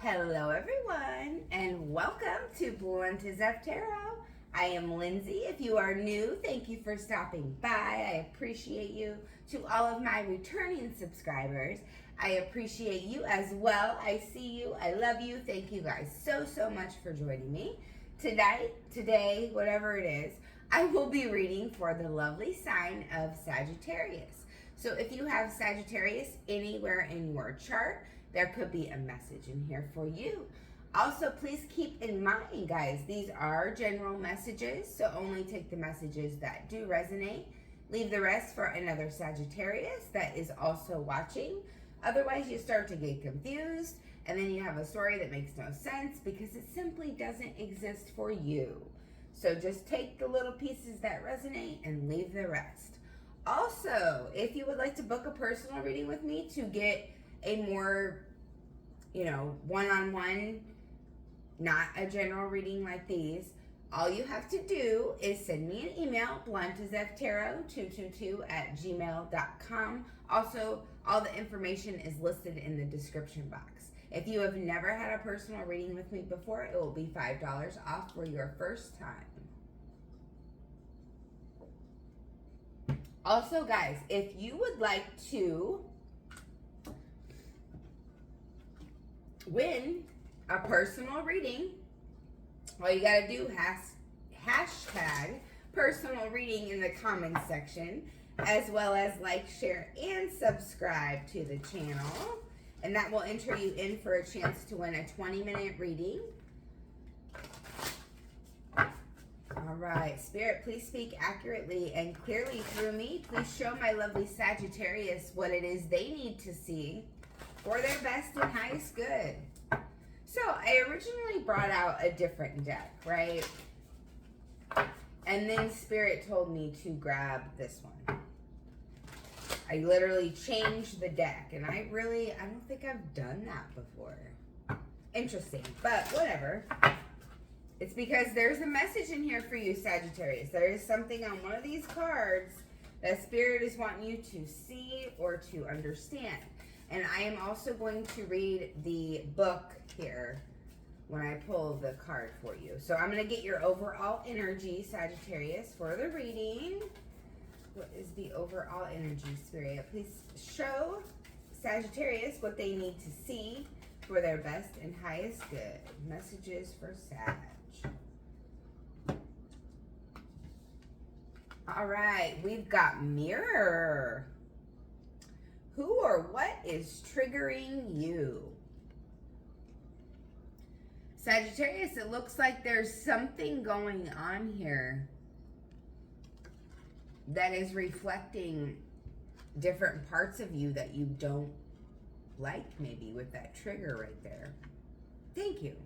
Hello everyone and welcome to Abundance&love Tarot. I am Lindsay. If you are new, thank you for stopping by. I appreciate you. To all of my returning subscribers, I appreciate you as well. I see you. I love you. Thank you guys so much for joining me. Today, whatever it is, I will be reading for the lovely sign of Sagittarius. So if you have Sagittarius anywhere in your chart, there could be a message in here for you. Also, please keep in mind, guys, these are general messages, so only take the messages that do resonate. Leave the rest for another Sagittarius that is also watching. Otherwise, you start to get confused, and then you have a story that makes no sense because it simply doesn't exist for you. So just take the little pieces that resonate and leave the rest. Also, if you would like to book a personal reading with me to get a more, one-on-one, not a general reading like these, all you have to do is send me an email, bluntazftarot222@gmail.com. Also, all the information is listed in the description box. If you have never had a personal reading with me before, it will be $5 off for your first time. Also, guys, if you would like to win a personal reading, all you gotta do hashtag personal reading in the comments section, as well as like, share, and subscribe to the channel, and that will enter you in for a chance to win a 20-minute reading. All right, Spirit, please speak accurately and clearly through me. Please show my lovely Sagittarius what it is they need to see for their best and highest good. So I originally brought out a different deck, right? And then Spirit told me to grab this one. I literally changed the deck, and I don't think I've done that before. Interesting, but whatever. It's because there's a message in here for you, Sagittarius. There is something on one of these cards that Spirit is wanting you to see or to understand. And I am also going to read the book here when I pull the card for you. So I'm going to get your overall energy, Sagittarius, for the reading. What is the overall energy, Spirit? Please show Sagittarius what they need to see for their best and highest good. Messages for Sag. All right, we've got Mirror. Who or what is triggering you? Sagittarius, it looks like there's something going on here that is reflecting different parts of you that you don't like, maybe, with that trigger right there. Thank you.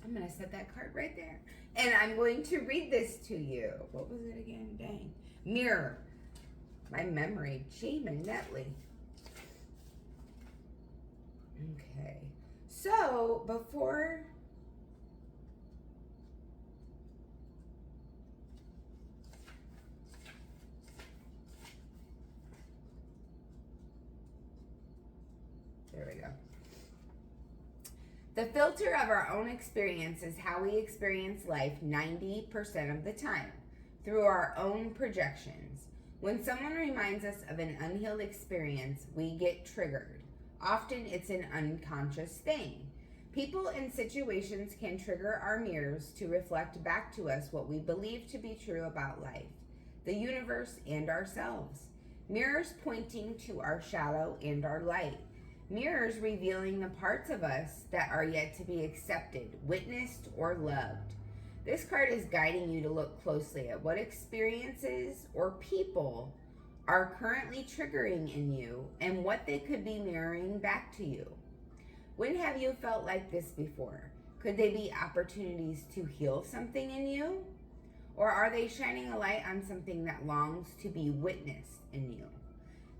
I'm going to set that card right there. And I'm going to read this to you. What was it again? Dang. Mirror. My memory. Gee, Netley. Okay. So, before... There we go. The filter of our own experience is how we experience life 90% of the time, through our own projections. When someone reminds us of an unhealed experience, we get triggered. Often it's an unconscious thing. People and situations can trigger our mirrors to reflect back to us what we believe to be true about life, the universe, and ourselves. Mirrors pointing to our shadow and our light. Mirrors revealing the parts of us that are yet to be accepted, witnessed, or loved. This card is guiding you to look closely at what experiences or people are currently triggering in you and what they could be mirroring back to you. When have you felt like this before? Could they be opportunities to heal something in you? Or are they shining a light on something that longs to be witnessed in you?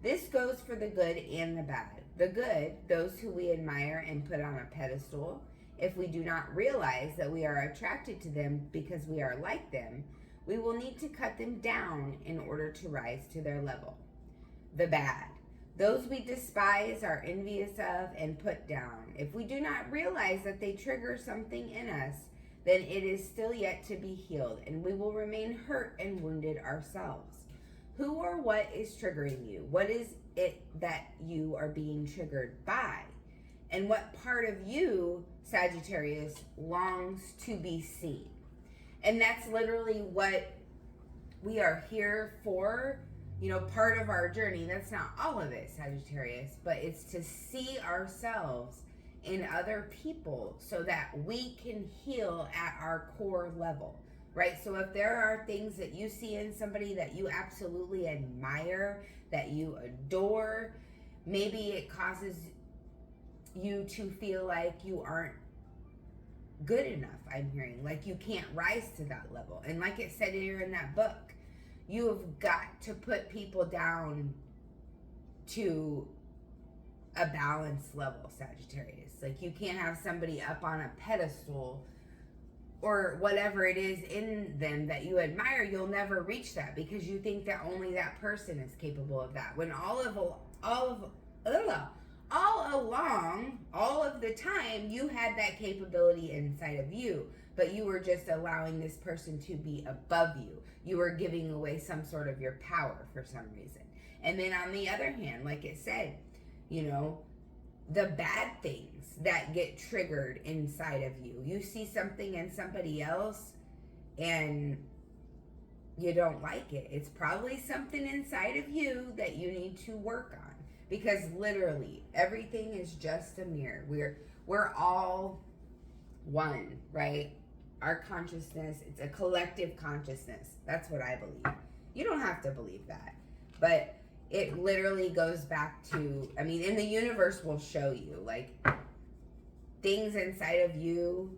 This goes for the good and the bad. The good, those who we admire and put on a pedestal. If we do not realize that we are attracted to them because we are like them, we will need to cut them down in order to rise to their level. The bad, Those we despise, are envious of, and put down. If we do not realize that they trigger something in us, then it is still yet to be healed, and we will remain hurt and wounded ourselves. Who or what is triggering you? What is it that you are being triggered by? And what part of you, Sagittarius, longs to be seen? And that's literally what we are here for. You know, part of our journey, that's not all of it, Sagittarius, but it's to see ourselves in other people so that we can heal at our core level, right? So if there are things that you see in somebody that you absolutely admire, that you adore, maybe it causes you to feel like you aren't good enough, I'm hearing, like you can't rise to that level. And like it said here in that book, you have got to put people down to a balanced level, Sagittarius. Like you can't have somebody up on a pedestal or whatever it is in them that you admire. You'll never reach that because you think that only that person is capable of that. When all along, all of the time, you had that capability inside of you, but you were just allowing this person to be above you. You were giving away some sort of your power for some reason. And then on the other hand, like it said, you know, the bad things that get triggered inside of you. You see something in somebody else and you don't like it. It's probably something inside of you that you need to work on, because literally everything is just a mirror. We're all one, right? Our consciousness, it's a collective consciousness. That's what I believe. You don't have to believe that, but it literally goes back to, I mean, and the universe will show you like things inside of you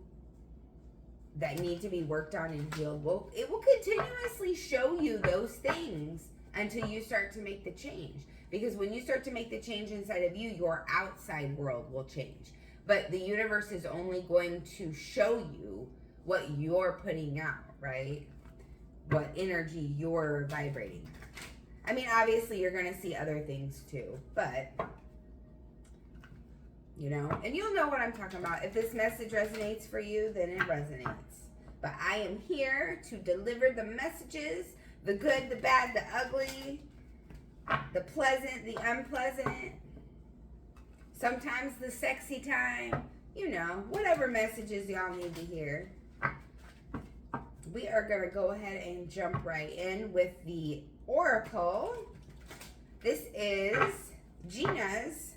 that need to be worked on and healed. Well, it will continuously show you those things until you start to make the change. Because when you start to make the change inside of you, your outside world will change. But the universe is only going to show you what you're putting out, right? What energy you're vibrating. I mean, obviously you're going to see other things too, but, you know, and you'll know what I'm talking about. If this message resonates for you, then it resonates. But I am here to deliver the messages, the good, the bad, the ugly, the pleasant, the unpleasant, sometimes the sexy time, you know, whatever messages y'all need to hear. We are going to go ahead and jump right in with the Oracle. This is Gina's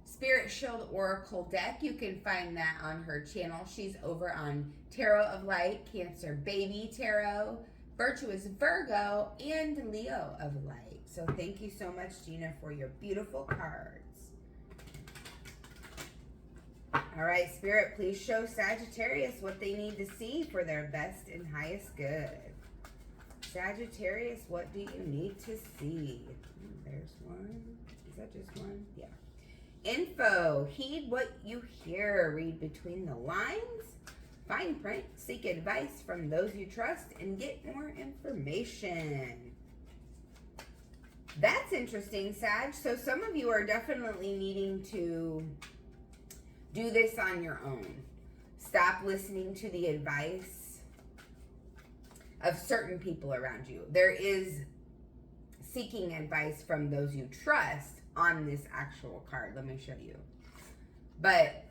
Spirit Shield Oracle deck. You can find that on her channel. She's over on Tarot of Light, Cancer Baby Tarot, Virtuous Virgo, and Leo of Light. So thank you so much, Gina, for your beautiful cards. All right, Spirit, please show Sagittarius what they need to see for their best and highest good. Sagittarius, what do you need to see? There's one. Is that just one? Yeah. Info. Heed what you hear. Read between the lines. Fine print. Seek advice from those you trust and get more information. That's interesting, Sag. So some of you are definitely needing to do this on your own. Stop listening to the advice of certain people around you. There is seeking advice from those you trust on this actual card. Let me show you. But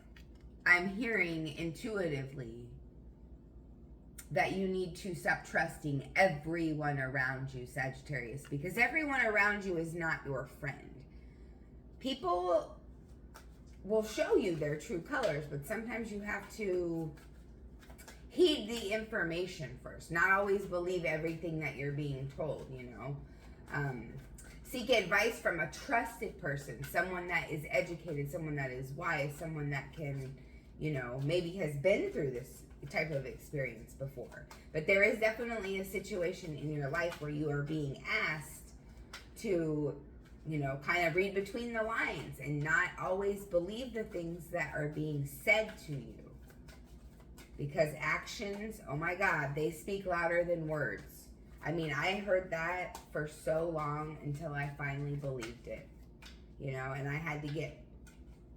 I'm hearing intuitively that you need to stop trusting everyone around you, Sagittarius, because everyone around you is not your friend. People will show you their true colors, but sometimes you have to heed the information first. Not always believe everything that you're being told, you know. Seek advice from a trusted person, someone that is educated, someone that is wise, someone that can, you know, maybe has been through this type of experience before. But there is definitely a situation in your life where you are being asked to, you know, kind of read between the lines and not always believe the things that are being said to you. Because actions, oh my God, they speak louder than words. I mean, I heard that for so long until I finally believed it. you know, and I had to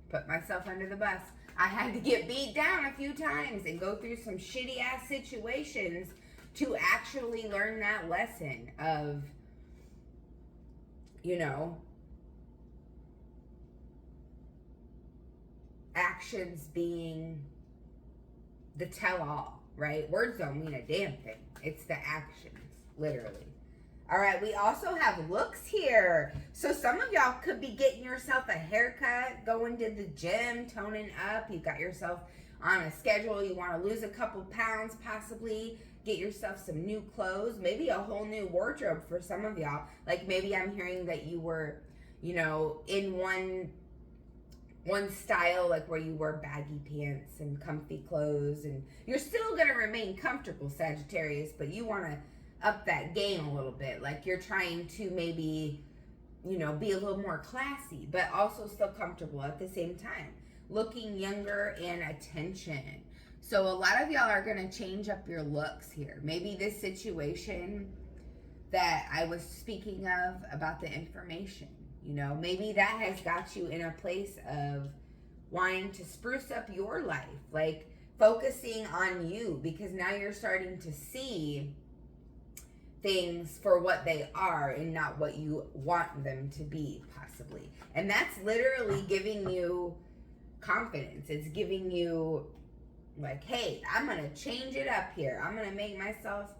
put myself under the bus. I had to get beat down a few times and go through some shitty ass situations to actually learn that lesson of, you know, actions being the tell-all, right? Words don't mean a damn thing. It's the actions, literally. All right, we also have looks here. So some of y'all could be getting yourself a haircut, going to the gym, toning up. You got yourself on a schedule. You want to lose a couple pounds, possibly get yourself some new clothes, maybe a whole new wardrobe for some of y'all. Like maybe I'm hearing that you were, you know, in one style, like where you wear baggy pants and comfy clothes, and you're still going to remain comfortable, Sagittarius, but you want to up that game a little bit. Like you're trying to maybe, you know, be a little more classy, but also still comfortable at the same time. Looking younger and attention. So a lot of y'all are going to change up your looks here. Maybe this situation that I was speaking of about the information, you know, maybe that has got you in a place of wanting to spruce up your life, like focusing on you, because now you're starting to see things for what they are and not what you want them to be, possibly. And that's literally giving you confidence. It's giving you like, hey, I'm gonna change it up here. I'm gonna make myself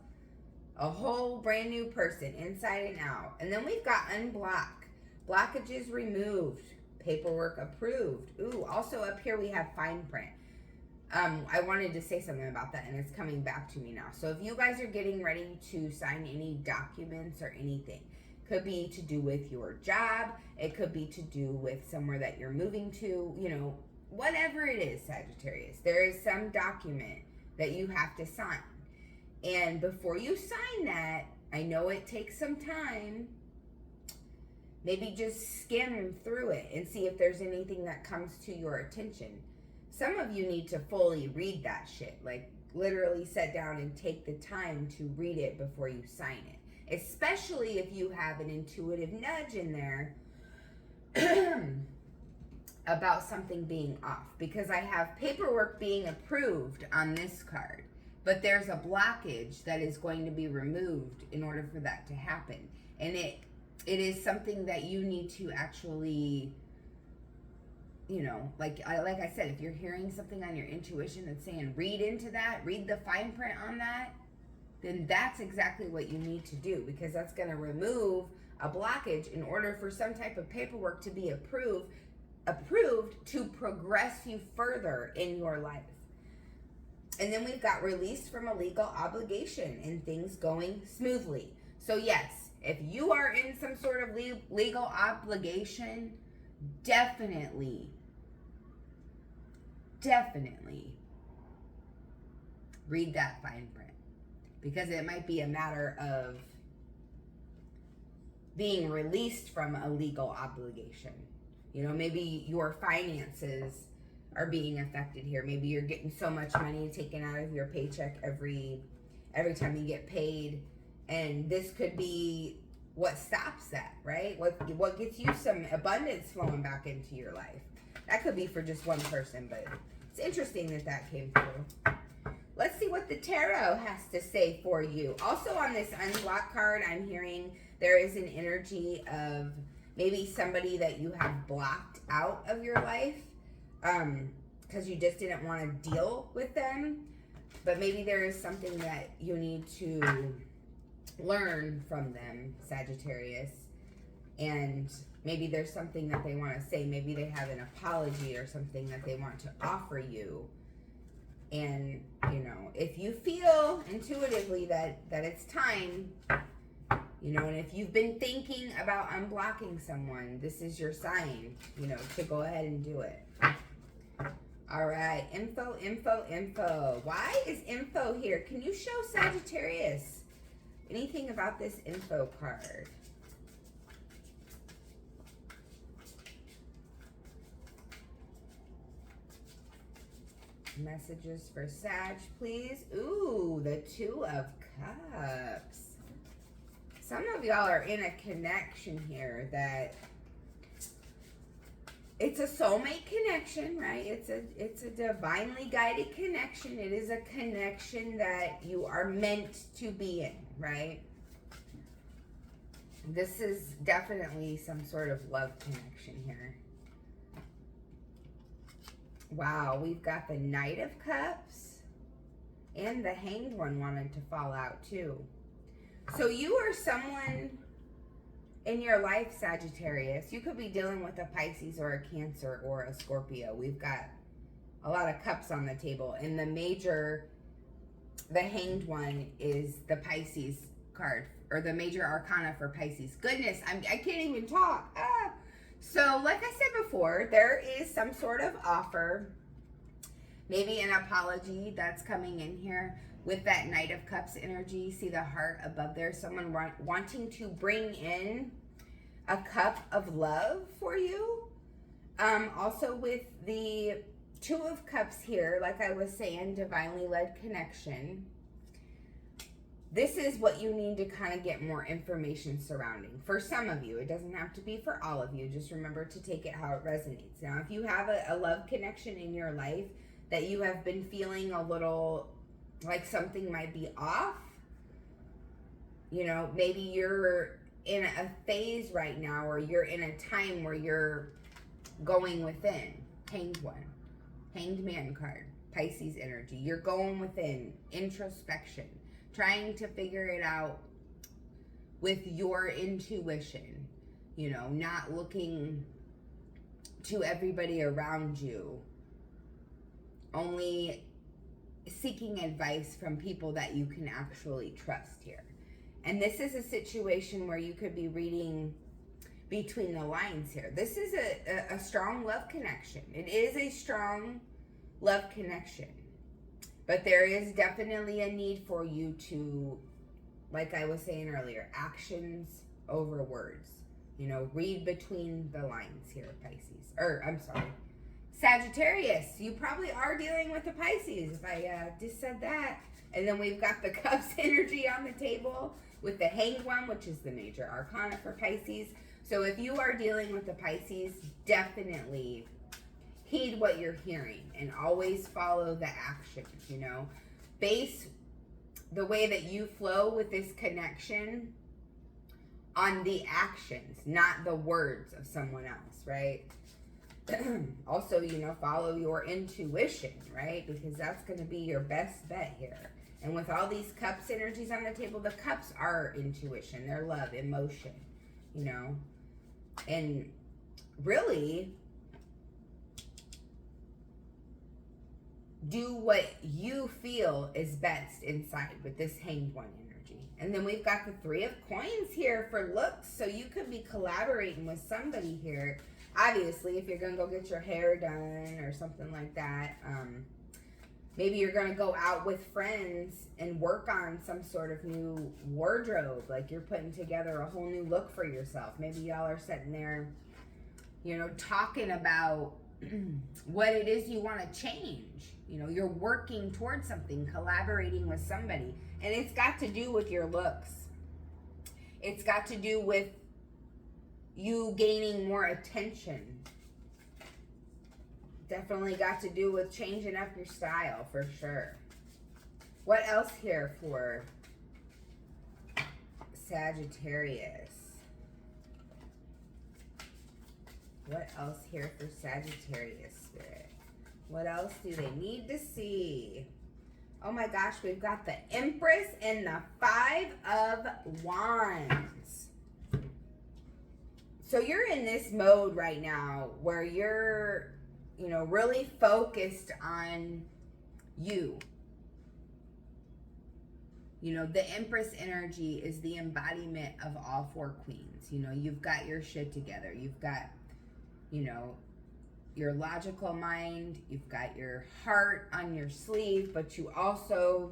a whole brand new person, inside and out. And then we've got unblock, blockages removed, paperwork approved. Ooh, also up here we have fine print. I wanted to say something about that, and it's coming back to me now. So if you guys are getting ready to sign any documents or anything, could be to do with your job, it could be to do with somewhere that you're moving to, you know, whatever it is, Sagittarius, there is some document that you have to sign. And before you sign that, I know it takes some time, maybe just skim through it and see if there's anything that comes to your attention. Some of you need to fully read that shit, like literally sit down and take the time to read it before you sign it, especially if you have an intuitive nudge in there about something being off, because I have paperwork being approved on this card, but there's a blockage that is going to be removed in order for that to happen. And it is something that you need to actually, you know, like I said, if you're hearing something on your intuition that's saying read into that, read the fine print on that, then that's exactly what you need to do, because that's going to remove a blockage in order for some type of paperwork to be approved to progress you further in your life. And then we've got release from a legal obligation and things going smoothly. So yes, if you are in some sort of legal obligation, definitely read that fine print, because it might be a matter of being released from a legal obligation. You know, maybe your finances are being affected here. Maybe you're getting so much money taken out of your paycheck every time you get paid, and this could be what stops that, right? What gets you some abundance flowing back into your life. That could be for just one person, but it's interesting that came through. Let's see what the tarot has to say for you. Also on this unblock card, I'm hearing there is an energy of maybe somebody that you have blocked out of your life because you just didn't want to deal with them. But maybe there is something that you need to learn from them, Sagittarius. And maybe there's something that they want to say. Maybe they have an apology or something that they want to offer you. And, you know, if you feel intuitively that it's time, you know, and if you've been thinking about unblocking someone, this is your sign, you know, to go ahead and do it. All right, info. Why is info here? Can you show Sagittarius anything about this info card? Messages for Sag, please. Ooh, the Two of Cups. Some of y'all are in a connection here that it's a soulmate connection, right? It's a divinely guided connection. It is a connection that you are meant to be in, right? This is definitely some sort of love connection here. Wow, we've got the Knight of Cups and the Hanged One wanted to fall out too. So you are someone in your life, Sagittarius. You could be dealing with a Pisces or a Cancer or a Scorpio. We've got a lot of cups on the table. And the Hanged One is the Pisces card, or the major arcana for Pisces. Goodness, I can't even talk. So like I said before, there is some sort of offer, maybe an apology that's coming in here with that Knight of Cups energy. See the heart above there? Someone wanting to bring in a cup of love for you. Also with the Two of Cups here, like I was saying, divinely led connection. This is what you need to kind of get more information surrounding. For some of you, it doesn't have to be for all of you. Just remember to take it how it resonates. Now, if you have a love connection in your life that you have been feeling a little like something might be off, you know, maybe you're in a phase right now, or you're in a time where you're going within. Hanged One, Hanged Man card, Pisces energy. You're going within, introspection, trying to figure it out with your intuition, you know, not looking to everybody around you, only seeking advice from people that you can actually trust here. And this is a situation where you could be reading between the lines here. This is a strong love connection. It is a strong love connection. But there is definitely a need for you to, like I was saying earlier, actions over words. You know, read between the lines here, Pisces. Sagittarius. You probably are dealing with the Pisces, if I just said that. And then we've got the Cups energy on the table with the Hanged One, which is the major arcana for Pisces. So if you are dealing with the Pisces, definitely heed what you're hearing and always follow the actions, you know. Base the way that you flow with this connection on the actions, not the words of someone else, right? Also, you know, follow your intuition, right? Because that's going to be your best bet here. And with all these Cups energies on the table, the Cups are intuition, they're love, emotion, you know. And really, do what you feel is best inside with this Hanged One energy. And then we've got the Three of Coins here for looks. So you could be collaborating with somebody here. Obviously, if you're going to go get your hair done or something like that, maybe you're going to go out with friends and work on some sort of new wardrobe. Like you're putting together a whole new look for yourself. Maybe y'all are sitting there, you know, talking about what it is you want to change. You know, you're working towards something, collaborating with somebody. And it's got to do with your looks. It's got to do with you gaining more attention. Definitely got to do with changing up your style for sure. What else here for Sagittarius? What else here for Sagittarius spirit? What else do they need to see? Oh my gosh, we've got the Empress and the Five of Wands. So you're in this mode right now where you're, you know, really focused on you. You know, the Empress energy is the embodiment of all four queens. You know, you've got your shit together. You've got, you know, your logical mind. You've got your heart on your sleeve, but you also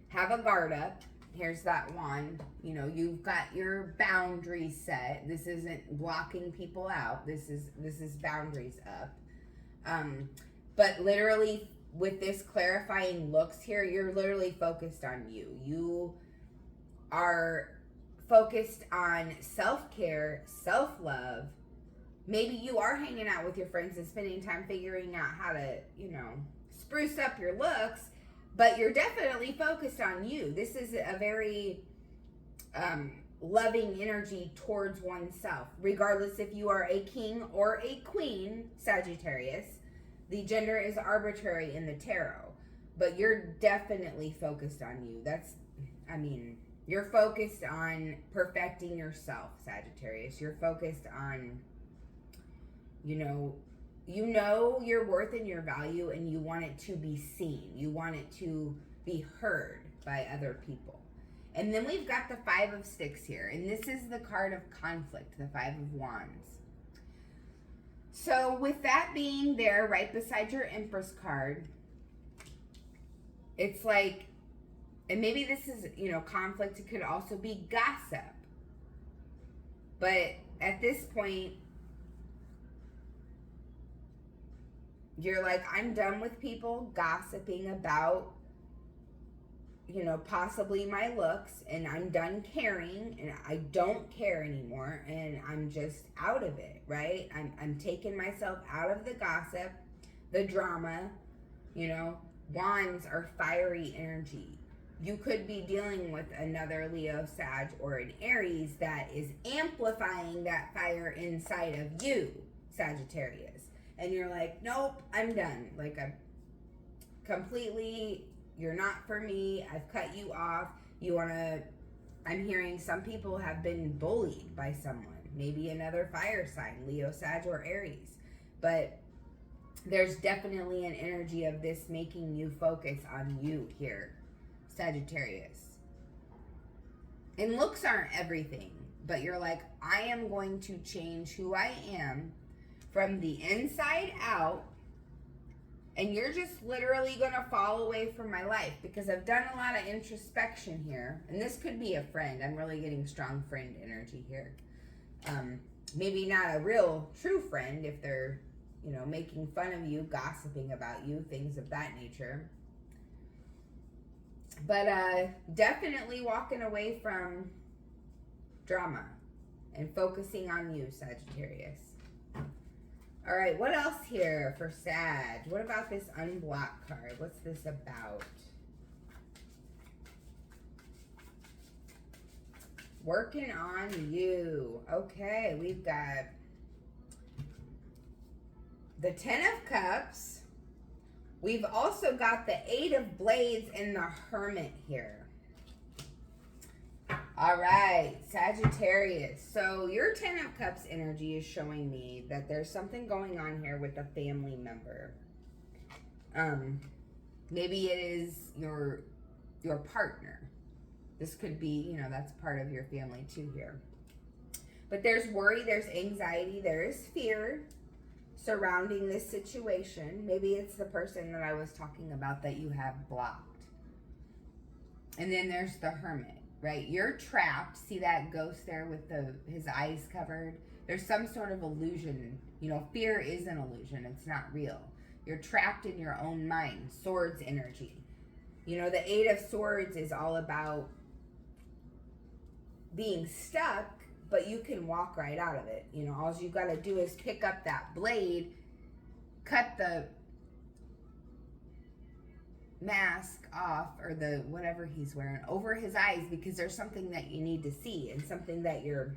have a guard up. Here's that wand. You know, you've got your boundaries set. This isn't blocking people out. This is boundaries up. But literally with this clarifying looks here, you're literally focused on you. You are focused on self-care, self-love, maybe you are hanging out with your friends and spending time figuring out how to, spruce up your looks, but you're definitely focused on you. This is a very loving energy towards oneself, regardless if you are a king or a queen, Sagittarius. The gender is arbitrary in the tarot, but you're definitely focused on you. You're focused on perfecting yourself, Sagittarius. You're focused on, you know your worth and your value, and you want it to be seen. You want it to be heard by other people. And then we've got the Five of Sticks here, and this is the card of conflict, the Five of Wands. So with that being there right beside your Empress card, it's like, and maybe this is, conflict. It could also be gossip. But at this point, you're like, I'm done with people gossiping about, possibly my looks, and I'm done caring, and I don't care anymore, and I'm just out of it, right? I'm taking myself out of the gossip, the drama. Wands are fiery energy. You could be dealing with another Leo, Sag, or an Aries that is amplifying that fire inside of you, Sagittarius. And you're like, nope, I'm done. Like, I'm completely, you're not for me. I've cut you off. I'm hearing some people have been bullied by someone. Maybe another fire sign, Leo, Sag, or Aries. But there's definitely an energy of this making you focus on you here, Sagittarius. And looks aren't everything, but you're like, I am going to change who I am from the inside out, and you're just literally going to fall away from my life, because I've done a lot of introspection here. And this could be a friend. I'm really getting strong friend energy here. Maybe not a real true friend if they're, making fun of you, gossiping about you, things of that nature. But definitely walking away from drama and focusing on you, Sagittarius. All right, what else here for Sag? What about this unblocked card? What's this about? Working on you. Okay, we've got the Ten of Cups. We've also got the Eight of Blades and the Hermit here. All right, Sagittarius. So your Ten of Cups energy is showing me that there's something going on here with a family member. Maybe it is your partner. This could be, that's part of your family too here. But there's worry, there's anxiety, there is fear surrounding this situation. Maybe it's the person that I was talking about that you have blocked. And then there's the Hermit. Right, you're trapped. See that ghost there with his eyes covered? There's some sort of illusion. Fear is an illusion. It's not real. You're trapped in your own mind. Swords energy. The Eight of Swords is all about being stuck, but you can walk right out of it. All you got to do is pick up that blade, cut the mask off, or the whatever he's wearing, over his eyes, because there's something that you need to see, and something that you're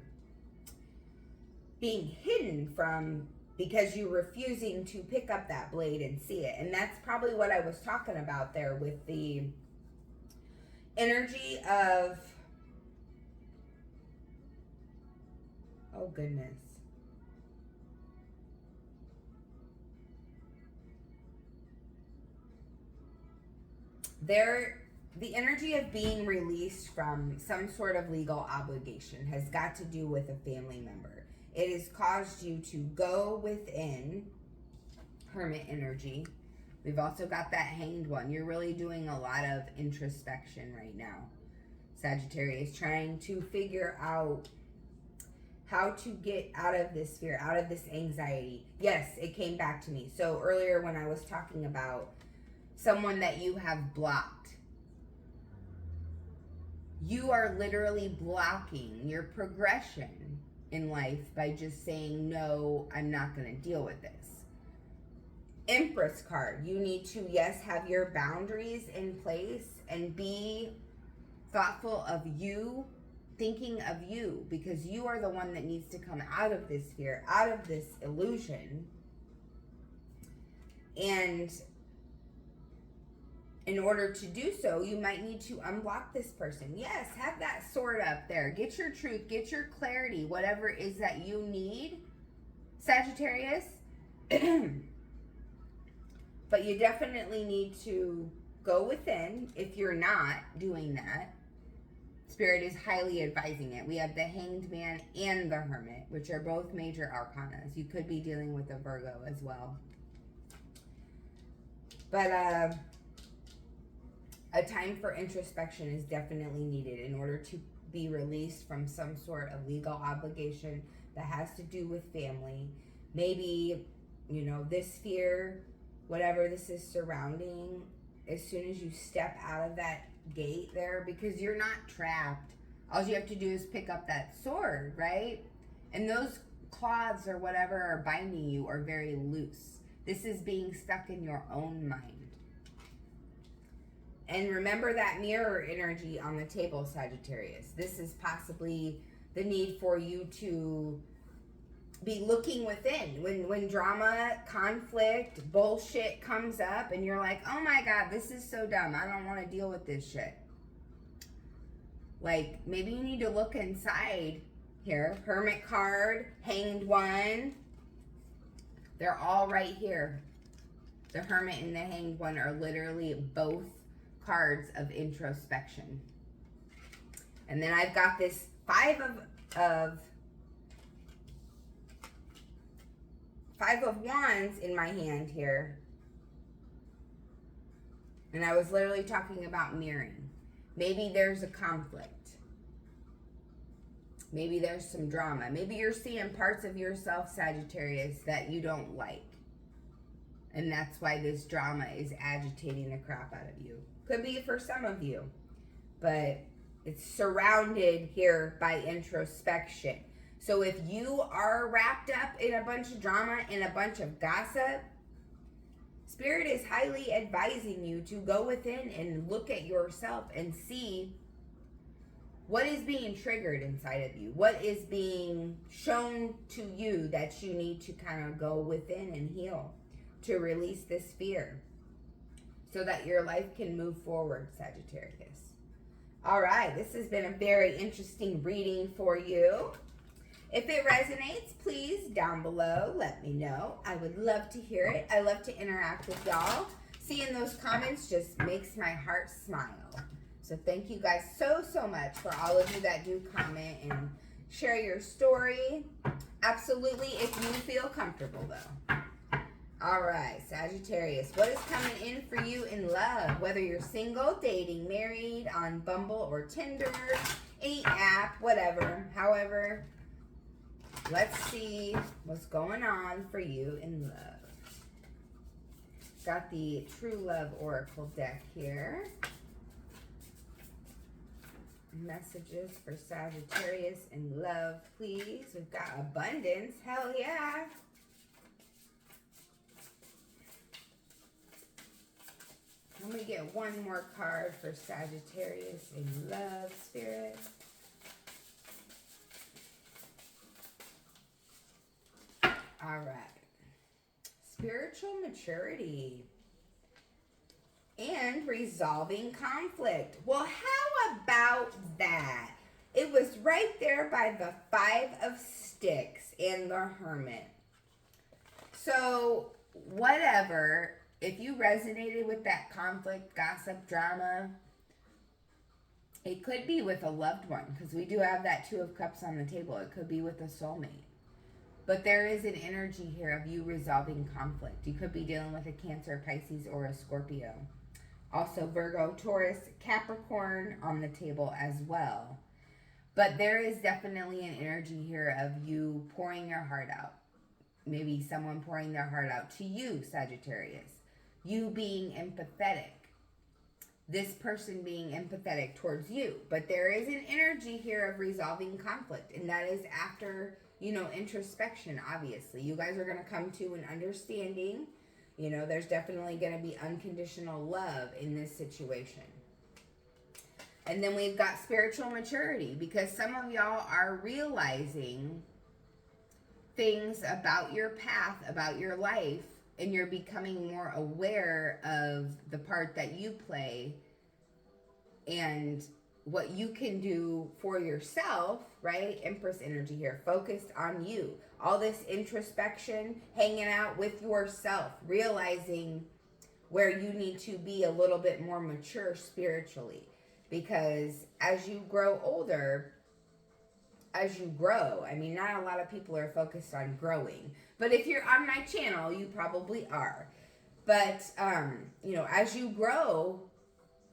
being hidden from because you're refusing to pick up that blade and see it. And that's probably what I was talking about there with the energy of, oh goodness, the energy of being released from some sort of legal obligation has got to do with a family member. It has caused you to go within, Hermit energy. We've also got that Hanged one. You're really doing a lot of introspection right now, Sagittarius, trying to figure out how to get out of this fear, out of this anxiety. Yes, it came back to me. So earlier when I was talking about someone that you have blocked, you are literally blocking your progression in life by just saying, no, I'm not going to deal with this. Empress card. You need to, yes, have your boundaries in place and be thoughtful of you, thinking of you, because you are the one that needs to come out of this fear, out of this illusion. And in order to do so, you might need to unblock this person. Yes, have that sword up there. Get your truth, get your clarity, whatever it is that you need, Sagittarius. But you definitely need to go within if you're not doing that. Spirit is highly advising it. We have the Hanged Man and the Hermit, which are both major arcanas. You could be dealing with a Virgo as well. But a time for introspection is definitely needed in order to be released from some sort of legal obligation that has to do with family. Maybe, you know, this fear, whatever this is surrounding, as soon as you step out of that gate there, because you're not trapped. All you have to do is pick up that sword, right? And those cloths or whatever are binding you are very loose. This is being stuck in your own mind. And remember that mirror energy on the table, Sagittarius. This is possibly the need for you to be looking within. When drama, conflict, bullshit comes up and you're like, oh my God, this is so dumb. I don't want to deal with this shit. Like, maybe you need to look inside here. Hermit card, Hanged One. They're all right here. The Hermit and the Hanged One are literally both cards of introspection. And then I've got this Five of Wands in my hand here. And I was literally talking about mirroring. Maybe there's a conflict. Maybe there's some drama. Maybe you're seeing parts of yourself, Sagittarius, that you don't like. And that's why this drama is agitating the crap out of you. Could be for some of you. But it's surrounded here by introspection. So if you are wrapped up in a bunch of drama and a bunch of gossip, Spirit is highly advising you to go within and look at yourself and see what is being triggered inside of you. What is being shown to you that you need to kind of go within and heal to release this fear so that your life can move forward, Sagittarius. All right, this has been a very interesting reading for you. If it resonates, please, down below, let me know. I would love to hear it. I love to interact with y'all. Seeing those comments just makes my heart smile. So thank you guys so, so much for all of you that do comment and share your story. Absolutely, if you feel comfortable, though. All right, Sagittarius, what is coming in for you in love? Whether you're single, dating, married, on Bumble or Tinder, any app, whatever, however. Let's see what's going on for you in love. Got the True Love Oracle deck here. Messages for Sagittarius in love, please. We've got abundance. Hell yeah. Let me get one more card for Sagittarius in love, Spirit. All right. Spiritual maturity and resolving conflict. Well, how about that? It was right there by the Five of Sticks and the Hermit. So, whatever, if you resonated with that conflict, gossip, drama, it could be with a loved one, because we do have that Two of Cups on the table. It could be with a soulmate. But there is an energy here of you resolving conflict. You could be dealing with a Cancer, Pisces, or a Scorpio. Also Virgo, Taurus, Capricorn on the table as well. But there is definitely an energy here of you pouring your heart out. Maybe someone pouring their heart out to you, Sagittarius. You being empathetic. this person being empathetic towards you. But there is an energy here of resolving conflict, and that is after, introspection, obviously. You guys are going to come to an understanding. There's definitely going to be unconditional love in this situation. And then we've got spiritual maturity, because some of y'all are realizing things about your path, about your life, and you're becoming more aware of the part that you play and what you can do for yourself, right? Empress energy here, focused on you. All this introspection, hanging out with yourself, realizing where you need to be a little bit more mature spiritually. Because as you grow older, as you grow, not a lot of people are focused on growing. But if you're on my channel, you probably are. But, as you grow,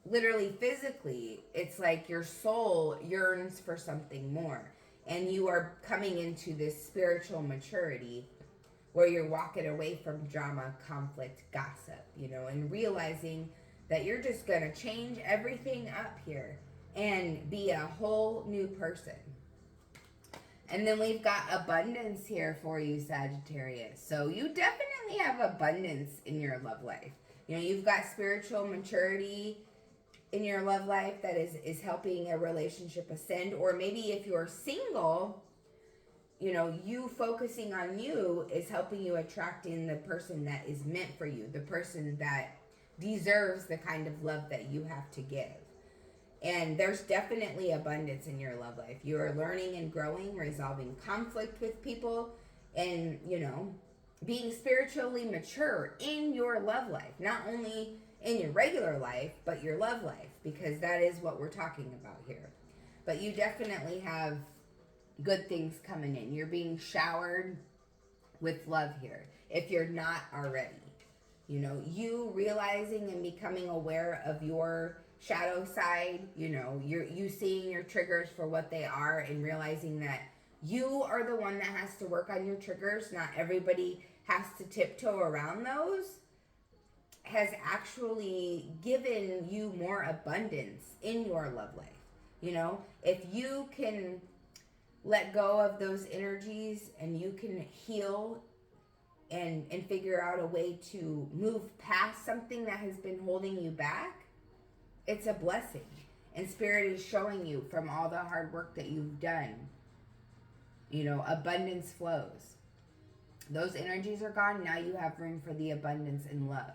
literally physically, it's like your soul yearns for something more. And you are coming into this spiritual maturity where you're walking away from drama, conflict, gossip, and realizing that you're just going to change everything up here and be a whole new person. And then we've got abundance here for you, Sagittarius. So you definitely have abundance in your love life. You've got spiritual maturity in your love life that is helping a relationship ascend. Or maybe if you're single, you focusing on you is helping you attract in the person that is meant for you, the person that deserves the kind of love that you have to give. And there's definitely abundance in your love life. You are learning and growing, resolving conflict with people, and, being spiritually mature in your love life. Not only in your regular life, but your love life, because that is what we're talking about here. But you definitely have good things coming in. You're being showered with love here, if you're not already. You realizing and becoming aware of your shadow side, you seeing your triggers for what they are and realizing that you are the one that has to work on your triggers. Not everybody has to tiptoe around those, has actually given you more abundance in your love life. If you can let go of those energies and you can heal and figure out a way to move past something that has been holding you back, it's a blessing. And Spirit is showing you from all the hard work that you've done, abundance flows. Those energies are gone. Now you have room for the abundance and love.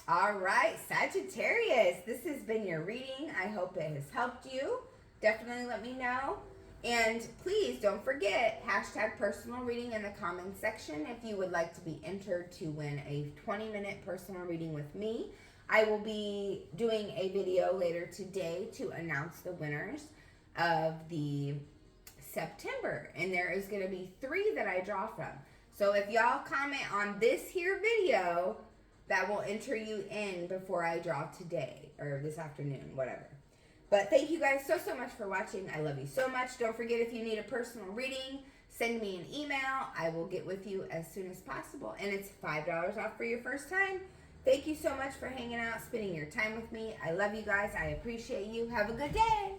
All right, Sagittarius, this has been your reading. I hope it has helped you. Definitely let me know. And please don't forget, #personal reading in the comments section if you would like to be entered to win a 20-minute personal reading with me. I will be doing a video later today to announce the winners of the September. And there is going to be 3 that I draw from. So if y'all comment on this here video, that will enter you in before I draw today or this afternoon, whatever. But thank you guys so much for watching. I love you so much. Don't forget, if you need a personal reading, send me an email. I will get with you as soon as possible. And it's $5 off for your first time. Thank you so much for hanging out, spending your time with me. I love you guys. I appreciate you. Have a good day.